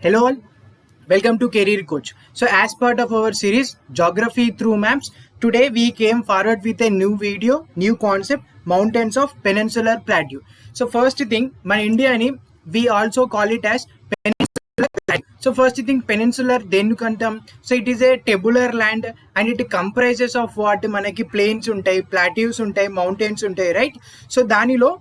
Hello all, welcome to Career Coach. So as part of our series Geography Through Maps, today we came forward with a new video, new concept, Mountains of Peninsular Plateau. So first thing, మన ఇండియాని we also call it as peninsular plateau. So first thing, peninsular దేనికంటాం? So it is a tabular land and it comprises of what? మనకి plains ఉంటాయి, plateaus ఉంటాయి, mountains ఉంటాయి, right? So దానిలో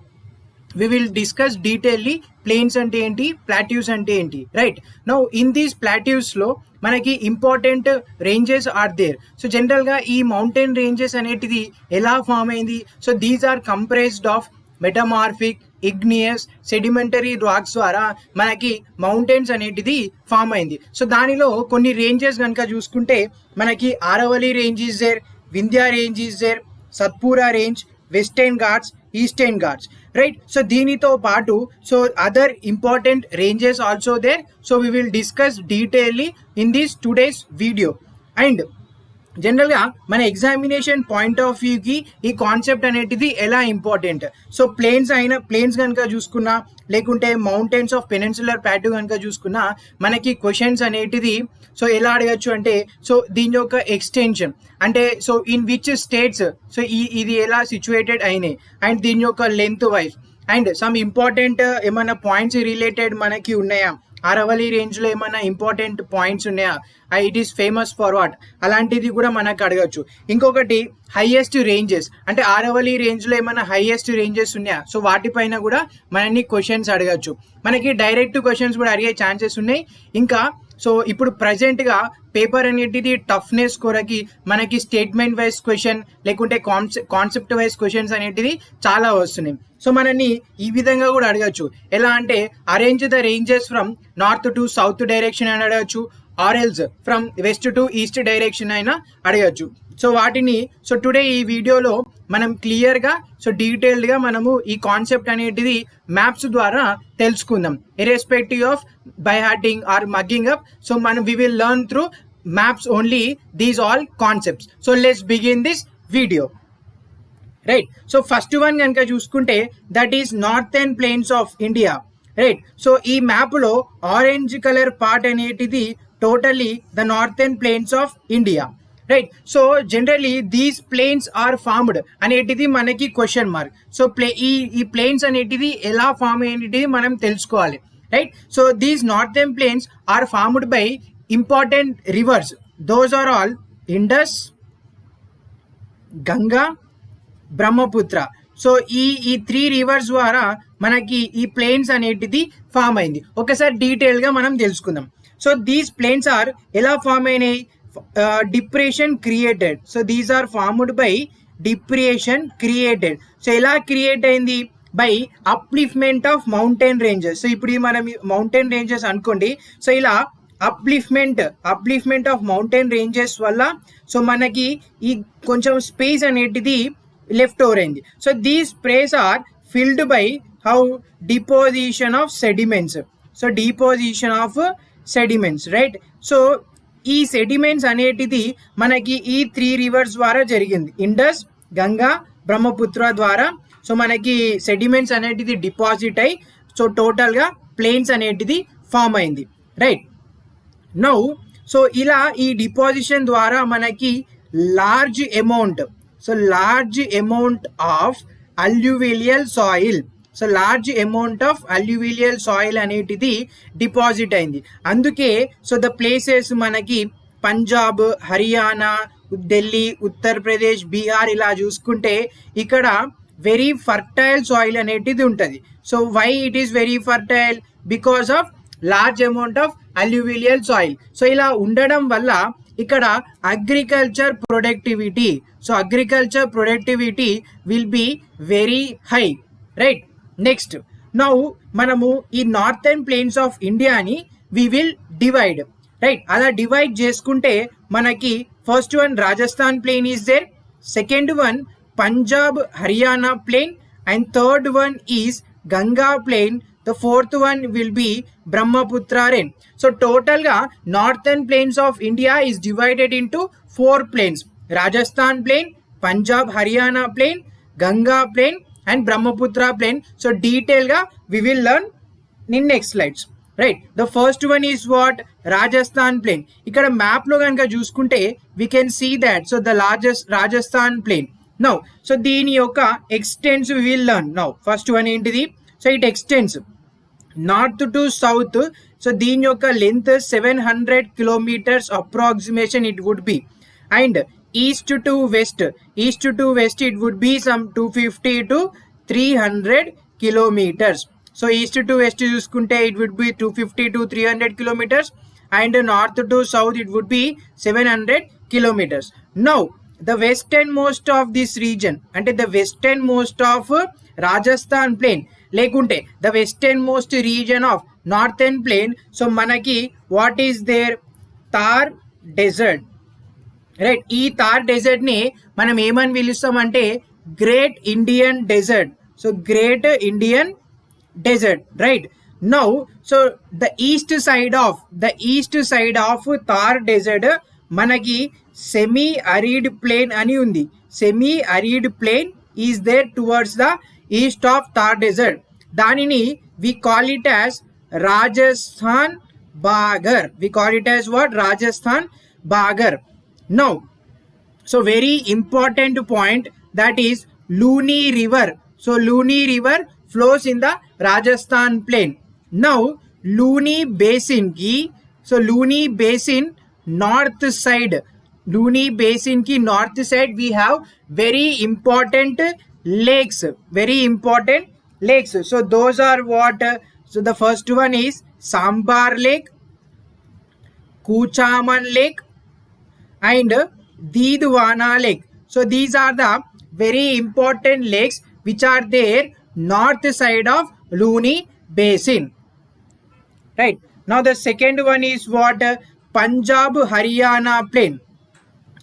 we will discuss detailedly plains ante enti, plateaus ante enti, right? Now in these plateaus lo manaki important ranges are there. So general ga ee mountain ranges anetidi ela form ayindi? So these are comprised of metamorphic, igneous, sedimentary rocks ద్వారా మనకి mountains అనేటిది form అయింది. So దానిలో కొన్ని ranges కనుక చూసుకుంటే మనకి Aravalli range is there, Vindhya range is there, Satpura range, western Ghats, eastern Ghats, right? So దీనితో పాటు so other important ranges also there. So we will discuss detailedly in this today's video. And జనరల్గా మన ఎగ్జామినేషన్ పాయింట్ ఆఫ్ వ్యూకి ఈ concept అనేటిది ఎలా important. So planes కనుక చూసుకున్నా, లేకుంటే మౌంటైన్స్ ఆఫ్ పెనిన్సులర్ ప్లాటూ కనుక చూసుకున్నా, మనకి క్వశ్చన్స్ అనేటిది సో ఎలా అడగచ్చు అంటే, సో దీని యొక్క ఎక్స్టెన్షన్ అంటే so in which states so ఇది ఎలా సిచ్యువేటెడ్ అయినాయి, అండ్ దీని యొక్క length wise, and some important ఏమైనా పాయింట్స్ రిలేటెడ్ మనకి ఉన్నాయా, ఆరవలి రేంజ్లో ఏమైనా ఇంపార్టెంట్ పాయింట్స్ ఉన్నాయా, it is famous for what, అలాంటిది కూడా మనకు అడగచ్చు. ఇంకొకటి హైయెస్ట్ రేంజెస్ అంటే ఆరవలి రేంజ్లో ఏమైనా హైయెస్ట్ రేంజెస్ ఉన్నాయా, సో వాటిపైన కూడా మనని క్వశ్చన్స్ అడగచ్చు. మనకి డైరెక్ట్ క్వశ్చన్స్ కూడా అడిగే ఛాన్సెస్ ఉన్నాయి. ఇంకా సో ఇప్పుడు ప్రజెంట్గా పేపర్ అనేటిది టఫ్నెస్ కొరకి మనకి స్టేట్మెంట్ వైజ్ క్వశ్చన్ లేకుంటే కాన్సెప్ట్ వైజ్ క్వశ్చన్స్ అనేటిది చాలా వస్తున్నాయి. సో మనని ఈ విధంగా కూడా అడగచ్చు. ఎలా అంటే arrange the ranges from north to south direction అని అడగచ్చు, or else from west to east direction అయినా అడగచ్చు. సో వాటిని సో టుడే ఈ వీడియోలో మనం క్లియర్గా సో డీటెయిల్డ్గా మనము ఈ కాన్సెప్ట్ అనేటిది మ్యాప్స్ ద్వారా తెలుసుకుందాం, irrespective of by hearting or mugging up. So మనం we will learn through maps only these all concepts. So let's begin this video, right? So first one కనుక చూసుకుంటే that is northern plains of India, right? So ఈ మ్యాప్లో orange colour part అనేటిది totally the northern plains of India, right? So generally these plains are formed అనేటిది మనకి question mark. So ఈ plains అనేటిది ఎలా ఫామ్ అనేటిది మనం తెలుసుకోవాలి, right? So these northern plains are formed by important rivers. Those are all Indus, Ganga, Brahmaputra. So ఈ three rivers ద్వారా మనకి ఈ ప్లేన్స్ అనేటిది ఫామ్ అయింది. ఒకసారి డీటెయిల్గా మనం తెలుసుకుందాం. సో దీస్ ప్లేన్స్ ఆర్ ఎలా ఫామ్ అయినాయి? Depression created. So these are formed by depression created. So ఎలా క్రియేట్ అయింది? By upliftment of mountain ranges. So ఇప్పుడు మనం మౌంటైన్ రేంజెస్ అనుకోండి. సో ఇలా అప్లిఫ్ట్మెంట్ ఆఫ్ మౌంటైన్ రేంజెస్ వల్ల సో మనకి ఈ కొంచెం స్పేస్ అనేటిది లెఫ్ట్ ఓవర్ అయింది. So these space are filled by how deposition of sediments. So deposition of sediments, right? So ఈ సెడిమెంట్స్ అనేటిది మనకి ఈ త్రీ రివర్స్ ద్వారా జరిగింది, ఇండస్, గంగా, బ్రహ్మపుత్ర ద్వారా. సో మనకి సెడిమెంట్స్ అనేటిది డిపాజిట్ అయ్యి సో టోటల్గా ప్లేన్స్ అనేటిది ఫామ్ అయింది, రైట్? నౌ సో ఇలా ఈ డిపాజిషన్ ద్వారా మనకి large amount of alluvial soil, so large amount of alluvial soil అనేటిది డిపాజిట్ అయింది. అందుకే సో ద ప్లేసెస్ మనకి పంజాబ్, హర్యానా, ఢిల్లీ, ఉత్తరప్రదేశ్, బీహార్ ఇలా చూసుకుంటే ఇక్కడ వెరీ ఫర్టైల్ సాయిల్ అనేటిది ఉంటుంది. So why it is very fertile? Because of large amount of alluvial soil. సో ఇలా ఉండడం వల్ల ఇక్కడ agriculture productivity will be very high, right? Next now మనము ఈ నార్థర్న్ ప్లేన్స్ ఆఫ్ ఇండియాని వి విల్ డివైడ్, రైట్? అలా డివైడ్ చేసుకుంటే మనకి first one Rajasthan plain is there, second one Punjab Haryana plain, and third one is Ganga plain, the fourth one will be Brahmaputra range. So టోటల్గా northern plains of India is divided into 4 plains: Rajasthan plain, Punjab Haryana plain, Ganga plain, and Brahmaputra plain. So detail ga we will learn in next slides, right. The first one is what? Rajasthan plain. ఇక్కడ map లో కనుక చూసుకుంటే we can see that so the largest Rajasthan plain. Now so దీని యొక్క extents we will learn. Now first one ఏంటిది? So it extends north to south. So దీని యొక్క length 700 kilometres approximation it would be. And east to west it would be some 250 to 300 kilometers. So east to west చూసుకుంటే it would be 250 to 300 kilometers, and north to south it would be 700 kilometers. Now the westernmost of this region, అంటే the westernmost of Rajasthan plain లేకుంటే the westernmost region of northern plain. So మనకి what is there? Thar desert. Right. ఈ Thar desert ని మనం ఏమని పిలుస్తామంటే great Indian desert. So great Indian desert. Right. Now so the east side of Thar desert మనకి semi arid plain అని ఉంది. Semi arid plain is there towards the east of Thar desert. దానిని we call it as Rajasthan Bagar. We call it as what? Rajasthan Bagar. Now, so very important point, that is Luni river. So Luni river flows in the Rajasthan plain. Now Luni basin north side we have very important lakes. So those are what? So the first one is Sambar Lake, Kuchaman Lake, and Didwana Lake. So these are the very important lakes which are there north side of Luni basin. Right. Now the second one is what? Punjab Haryana plain.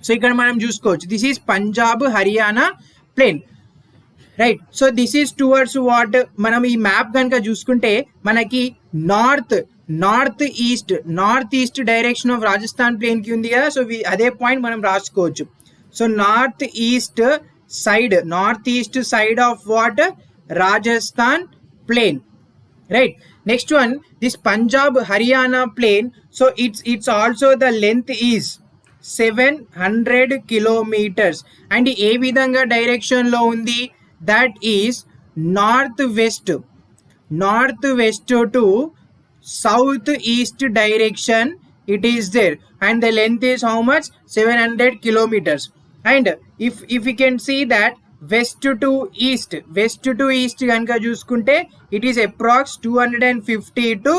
So ఇక్కడ మనం చూసుకోవచ్చు, this is Punjab Haryana plain. Right. So this is towards what? మనం ఈ map కనుక చూసుకుంటే మనకి north east direction of Rajasthan plain కి ఉంది కదా. సో అదే పాయింట్ మనం రాసుకోవచ్చు. So north east side of what? Rajasthan plain. Right. Next one, this Punjab Haryana plain. So it's also the length is 700 kilometers. And ఏ విధంగా డైరెక్షన్ లో ఉంది? That is north west to south east direction it is there, and the length is how much? 700 kilometers. And if we can see that west to east ganka chuskunte it is approx 250 to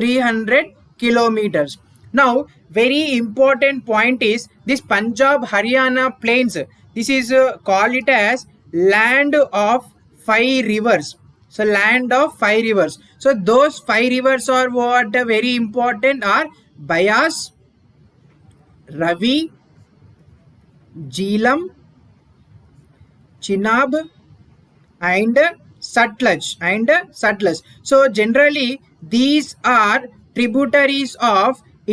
300 kilometers. Now very important point is this Punjab Haryana plains. This is called it as land of 5 rivers. So land of 5 rivers. So those 5 rivers are what? Very important are Bayas, Ravi, Jhelum, Chenab, and Sutlej. So generally these are tributaries of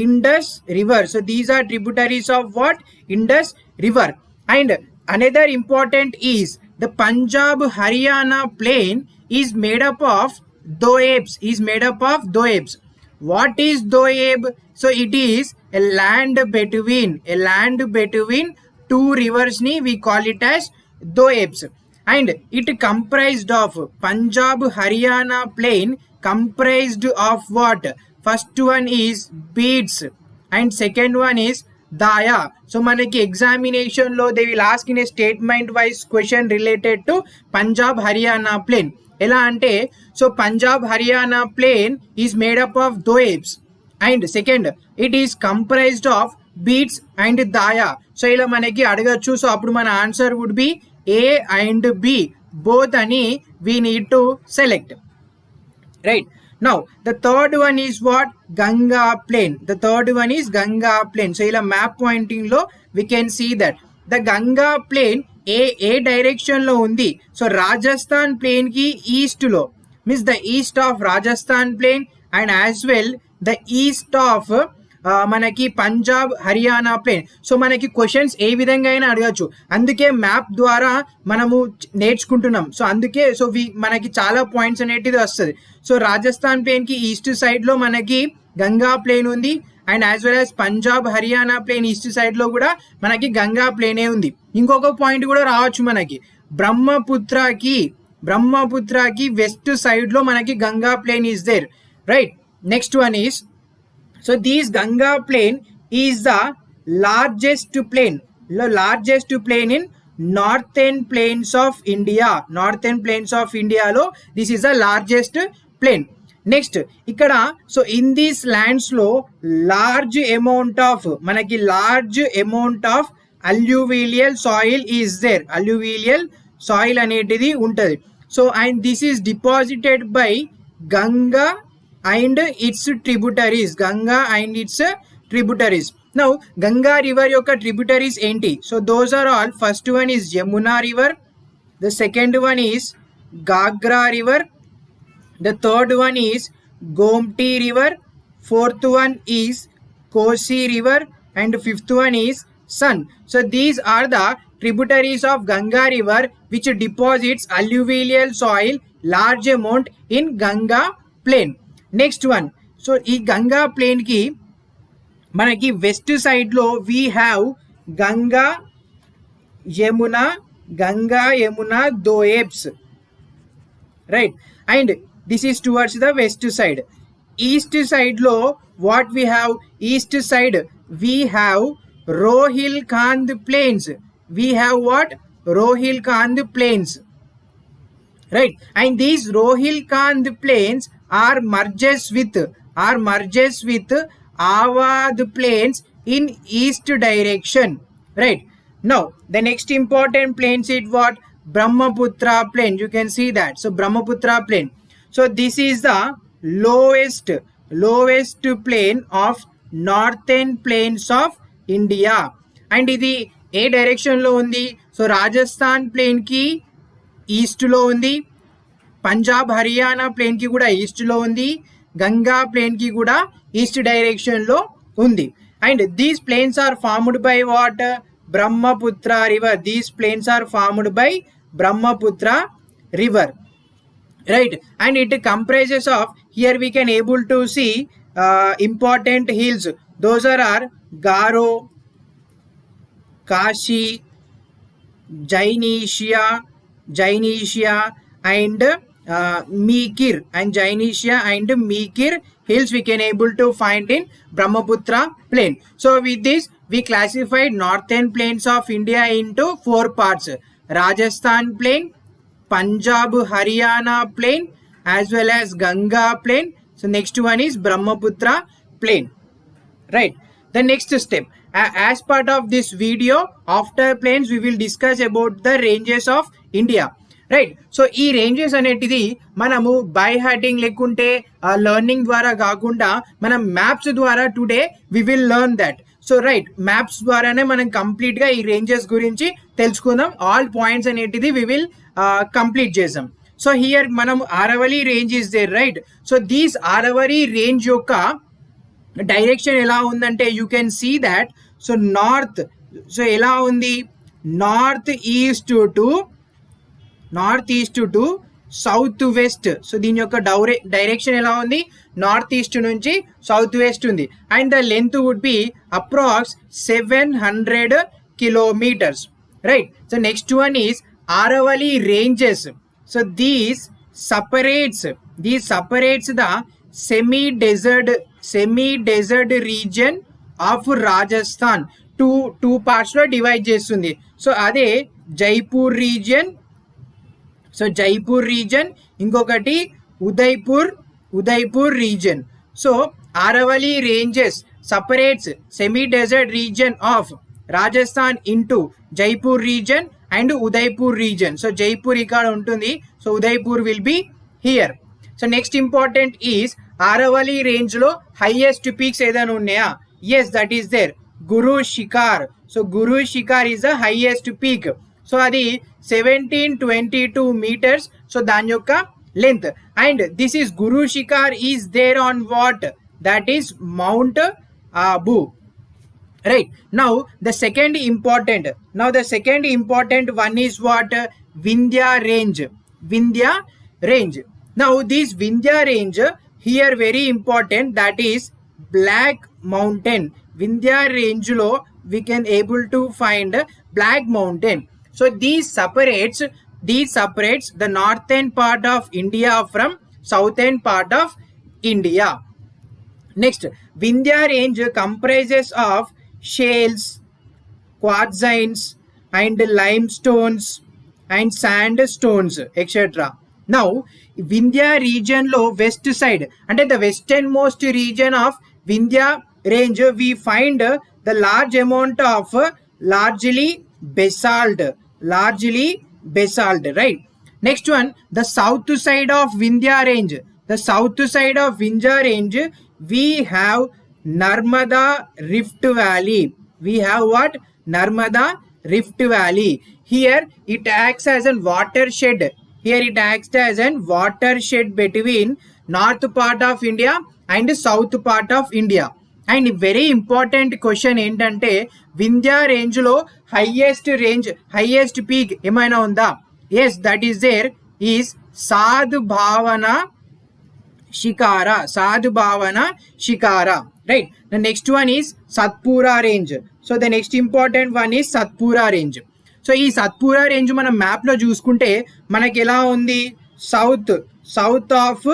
Indus river. So these are tributaries of what? Indus river. And another important is the Punjab Haryana plain is made up of doabs. What is doab? So it is a land between 2 rivers ni we call it as doabs. And it comprised of Punjab Haryana plain comprised of what? First one is beads and second one is daya. So manaki examination lo they will ask in a statement wise question related to Punjab Haryana plain. ఎలా అంటే so Punjab Haryana plain is made up of doabs and second it is comprised of bets and dhaya. So ఇలా మనకి అడగచ్చు. So అప్పుడు మన answer would be A and B both అని we need to select. Right. Now the third one is what? Ganga plain. So ఇలా map pointing లో we can see that the Ganga plain ఏ direction లో ఉంది? సో రాజస్థాన్ ప్లేన్ కి east లో, means the east of Rajasthan plain and as well the east of మనకి Punjab Haryana plain. So మనకి questions ఏ విధంగా అయినా అడగచ్చు, అందుకే మ్యాప్ ద్వారా మనము నేర్చుకుంటున్నాం. సో అందుకే మనకి చాలా పాయింట్స్ అనేటిది వస్తుంది. సో రాజస్థాన్ ప్లేన్ కి ఈస్ట్ సైడ్ లో మనకి గంగా ప్లేన్ ఉంది, and as well as Punjab Haryana plain east side లో కూడా మనకి గంగా ప్లేనే ఉంది. ఇంకొక పాయింట్ కూడా రావచ్చు మనకి, బ్రహ్మపుత్రకి వెస్ట్ సైడ్ లో మనకి Ganga plain is there, right. Next one is, so this Ganga plain is the largest plain in northern plains of India లో this is the largest plain. Next ఇక్కడ, సో ఇన్ దీస్ ల్యాండ్స్ లో large amount of alluvial soil is there, alluvial soil అనేటిది ఉంటుంది. So and this is deposited by Ganga and its tributaries, now Ganga river yokka tributaries enti, so those are all, first one is Yamuna river, the second one is Gagra river, the third one is Gomti river, fourth one is Kosi river, and fifth one is Sun. So these are the tributaries of Ganga river which deposits alluvial soil large amount in Ganga plain. Next one, so ఈ Ganga plain కి మనకి west side లో we have Ganga Yamuna doabs, right, and this is towards the west side. East side లో what we have, east side we have Rohilkhand plains, right, and these Rohilkhand plains are merges with Awadh plains in east direction, right. Now the next important plains is what, Brahmaputra plain. You can see that, so Brahmaputra plain, so this is the lowest plain of northern plains of India, and ఇది ఏ direction లో ఉంది, so Rajasthan plain కి east లో ఉంది, Punjab Haryana plane కి కూడా east లో ఉంది, గంగా ప్లేన్ కి కూడా ఈస్ట్ డైరెక్షన్ లో ఉంది. And these plains are formed by what, Brahmaputra river. These plains are formed by Brahmaputra river, right. And it comprises of, here we can able to see important hills, those are Garo, Kashi, Jainisha and Mekir, and Jainisha and Mekir hills we can able to find in Brahmaputra plain. So with this we classified northern plains of India into 4 parts: Rajasthan plain, Punjab Haryana plain, as well as Ganga plain. So next one is Brahmaputra plain, right. The next step, as part of this video, after plains we will discuss about the ranges of India, right. So ఈ ranges అనేటిది మనము by hearting లేకుంటే learning ద్వారా కాకుండా మనం maps ద్వారా today we will learn that. So right, maps ద్వారానే మనం కంప్లీట్గా ఈ రేంజెస్ గురించి తెలుసుకుందాం. ఆల్ పాయింట్స్ అనేటిది వి విల్ కంప్లీట్ చేద్దాం. సో హియర్ మనం Aravalli range is there, right. So these Aravalli range యొక్క డైరెక్షన్ ఎలా ఉందంటే you can see that. So north, so ఎలా ఉంది, north east to south west. So దీని యొక్క డైరెక్షన్ ఎలా ఉంది, నార్త్ ఈస్ట్ నుంచి సౌత్ వెస్ట్ ఉంది. And the length would be approx 700 kilometers, right. So next one is Aravalli ranges. So these separates the semi-desert region of Rajasthan. two parts లో divide చేస్తుంది. So అదే Jaipur region, ఇంకొకటి Udaipur region. So Aravalli ranges separates semi-desert region of Rajasthan into Jaipur region and Udaipur region. So Jaipur ఇక్కడ ఉంటుంది, so Udaipur will be here. So next important is Aravalli range లో highest peaks ఏదైనా ఉన్నాయా? Yes, that is there. Guru Shikhar. So Guru Shikhar is the highest peak. So అది 1722 meters. So దాని యొక్క length. And this is Guru Shikhar is there on what? That is Mount Abu. Right. Now the second important one is what? Vindhya range. Vindhya range. Now this Vindhya range here very important, that is Black Mountain. Vindhya range lo we can able to find Black Mountain. So these separates the northern part of India from southern part of India. Next, Vindhya range comprises of shales, quartzines, and limestones, and sandstones, etc. Now, Vindhya region lo west side, under the westernmost region of Vindhya range, we find the large amount of largely basalt, right? Next one, the south side of Vindhya range. The south side of Vindhya range, we have Narmada Rift Valley. We have what? Narmada Rift Valley. Here it acts as a watershed. Between north part of India and south part of India. And very important question ఏంటంటే Vindhya range lo highest peak ఏమైనా ఉందా? Yes, that is there is Sadhbhavana Shikara. Right. The next one is Satpura range. So the next important one is Satpura range. So ఈ Satpura range మనం map లో చూసుకుంటే మనకి ఎలా ఉంది? South of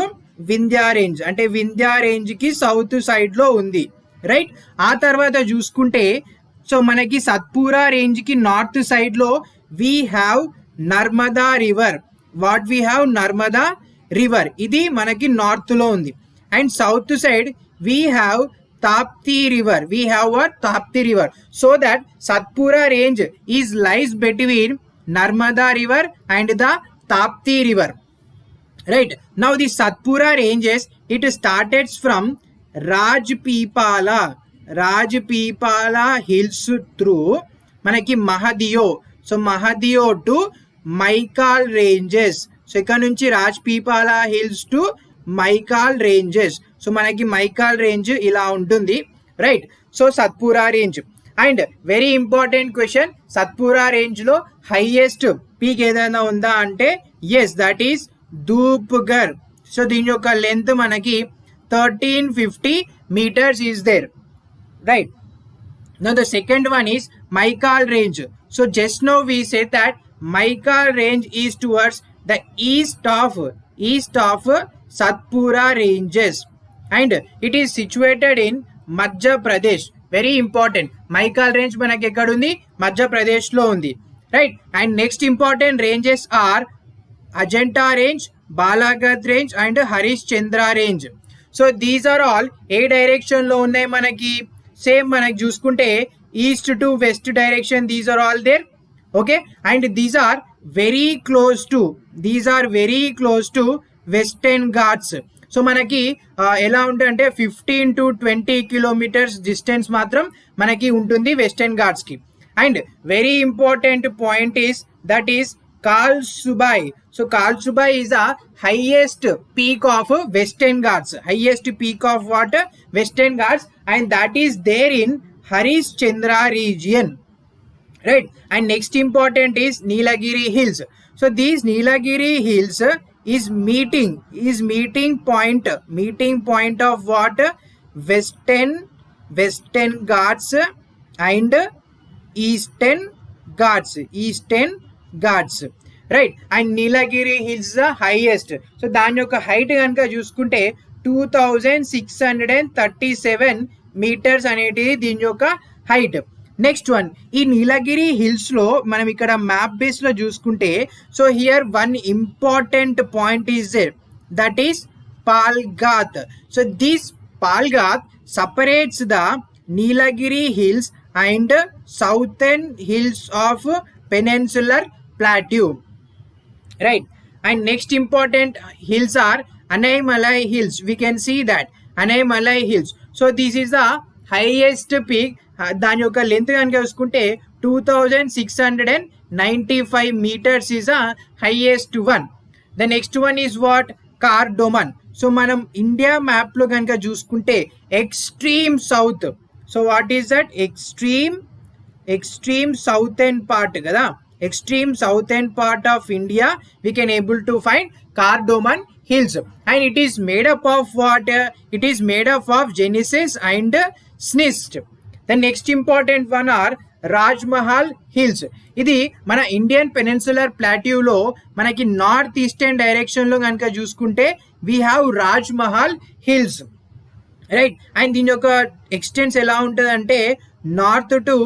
Vindhya range, అంటే వింధ్యా రేంజ్ కి సౌత్ సైడ్ లో ఉంది, రైట్. ఆ తర్వాత చూసుకుంటే సో మనకి సత్పూరా రేంజ్ కి నార్త్ సైడ్ లో we have Narmada river. Narmada river, ఇది మనకి నార్త్ లో ఉంది. And south side we have Tapti river. Tapti river. So that Satpura range lies between Narmada river and the Tapti river. Right. Now the Satpura ranges, it started from Rajpipala hills through manaki Mahadiyo. So Mahadiyo to Maikal ranges. So ikkada nunchi Rajpipala hills to Maikal ranges. So మనకి Maikal range ఇలా ఉంటుంది, right. So Satpura range. And very important question, Satpura range లో highest peak ఏదైనా ఉందా అంటే yes, that is ధూప్గర్. So దీని యొక్క length మనకి 1350 meters is there, right. Now the second one is Maikal range. So just now we said that Maikal range is towards the east of Satpura ranges. And it is situated in Madhya Pradesh. Very important. Maikal range manaki ekkada undi? Madhya Pradesh lo undi, right. And next important ranges are Ajanta range, Balaghat range and Harishchandra range. So these are all a direction lo unnai manaki. Same manaki chuskunte east to west direction, these are all there, okay. And these are very close to Western Ghats. So మనకి ఎలా ఉంటుందంటే 15 to 20 kilometers distance మాత్రం మనకి ఉంటుంది Western Ghats కి. And very important point is that is Kalsubai. So Kalsubai is the highest peak of Western Ghats, Western Ghats, and that is there in Harishchandra region, right. And next important is Nilgiri Hills. So these Nilgiri Hills is meeting point of what? Western Ghats and Eastern Ghats, right. And Nilagiri hills the highest. So దాని యొక్క height కనుక చూసుకుంటే 2637 meters అనేది దీని యొక్క height. Next one, ఈ నీలగిరి hills లో మనం ఇక్కడ మ్యాప్ బేస్ లో చూసుకుంటే so here one important point is there, that is Palghat. So this Palghat separates the Nilagiri hills and southern hills of peninsular plateau, right. And next important hills are Anaimalai hills. We can see that Anaimalai hills. So this is the highest peak. దాని యొక్క length కనుక చూసుకుంటే 2695 meters is a highest one. The next one is what? Cardamom. So మనం India map లో కనుక చూసుకుంటే extreme so what is that? extreme southern part kada, extreme southern part of India we can able to find Cardamom hills, and it is made up of what? It is made up of Genesis and Snist. The next important one are Rajmahal hills. ఇది మన Indian peninsular ప్లాట్యూలో మనకి north eastern డైరెక్షన్లో కనుక చూసుకుంటే we have Rajmahal hills, right. And దీని యొక్క extents ఎలా ఉంటుంది అంటే నార్త్ టు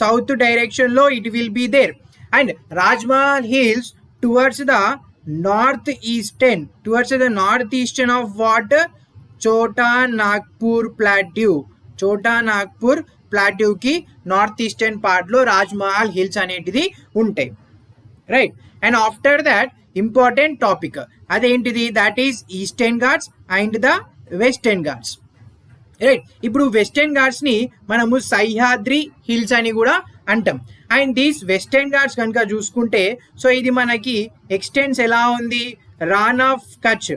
సౌత్ డైరెక్షన్లో it will be there. And Rajmahal hills towards the north eastern of what? Chota Nagpur ప్లాట్యూకి north eastern పార్ట్లో రాజ్మహల్ హిల్స్ అనేటిది ఉంటాయి, right. And after that important topic అదేంటిది? That is Eastern Ghats and the Western Ghats, right. ఇప్పుడు Western ఘాట్స్ని మనము Sahyadri hills అని కూడా అంటాం. అండ్ దీస్ వెస్టర్న్ ఘాట్స్ కనుక చూసుకుంటే సో ఇది మనకి ఎక్స్టెన్స్ ఎలా ఉంది? రాన్ ఆఫ్ కచ్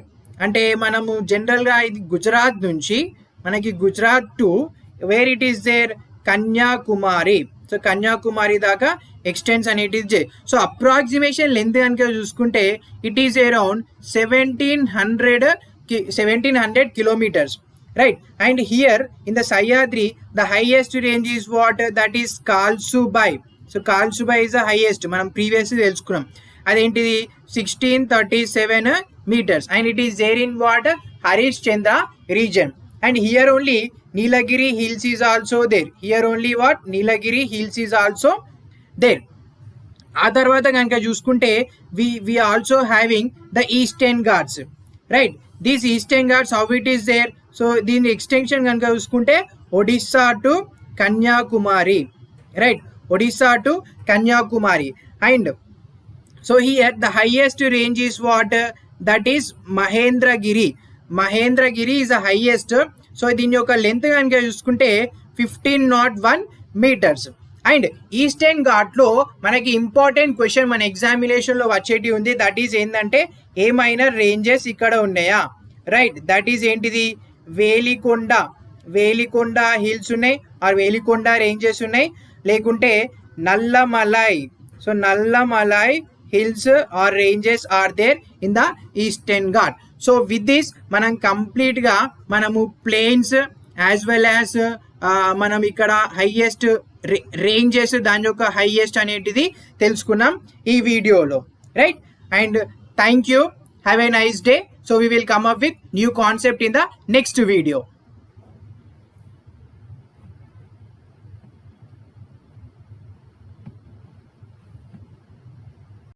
అంటే మనము జనరల్గా ఇది గుజరాత్ నుంచి మనకి Gujarat to where it is there? Kanyakumari. So Kanyakumari దాకా ఎక్స్టెన్స్ అనేటిది. సో అప్రాక్సిమేషన్ లెంత్ కనుక చూసుకుంటే it is around 1700 kilometers, right. And here in the Sahyadri the highest range is what? That is Kalsubai. So Kalsubai is the highest, మనం previously తెలుసుకున్నాం. అదేంటిది? 1637 meters, and it is there in what? Harishchandra region. And here only Nilagiri hills is also there. Here only what? Nilagiri hills is also there. ఆ తర్వాత కనుక చూసుకుంటే we also having the eastern ghats, right. These eastern ghats, how it is there? So దీని extension కనుక చూసుకుంటే Odisha to Kanyakumari, right. Odisha to Kanyakumari. And so here the highest range is what? That is Mahendragiri is the highest. So దీని యొక్క length కనుక చూసుకుంటే 1501 meters. And eastern ఘాట్లో మనకి important question మన ఎగ్జామినేషన్లో వచ్చేటి ఉంది. దట్ ఈస్ ఏంటంటే ఏమైనా రేంజెస్ ఇక్కడ ఉన్నాయా, రైట్. దట్ ఈస్ ఏంటిది? వేలికొండ హిల్స్ ఉన్నాయి, ఆర్ వేలికొండ రేంజెస్ ఉన్నాయి, లేకుంటే Nallamalai. So Nallamalai hills or ranges are there in the eastern ghat. So with this మనం కంప్లీట్ గా మనము ప్లేన్స్ యాజ్ వెల్ యాజ్ మనం ఇక్కడ హైయెస్ట్ రేంజెస్ దాని యొక్క హైయెస్ట్ అనేటిది తెలుసుకున్నాం ఈ వీడియోలో, right. And thank you, have a nice day. So we will come up with new concept in the next video.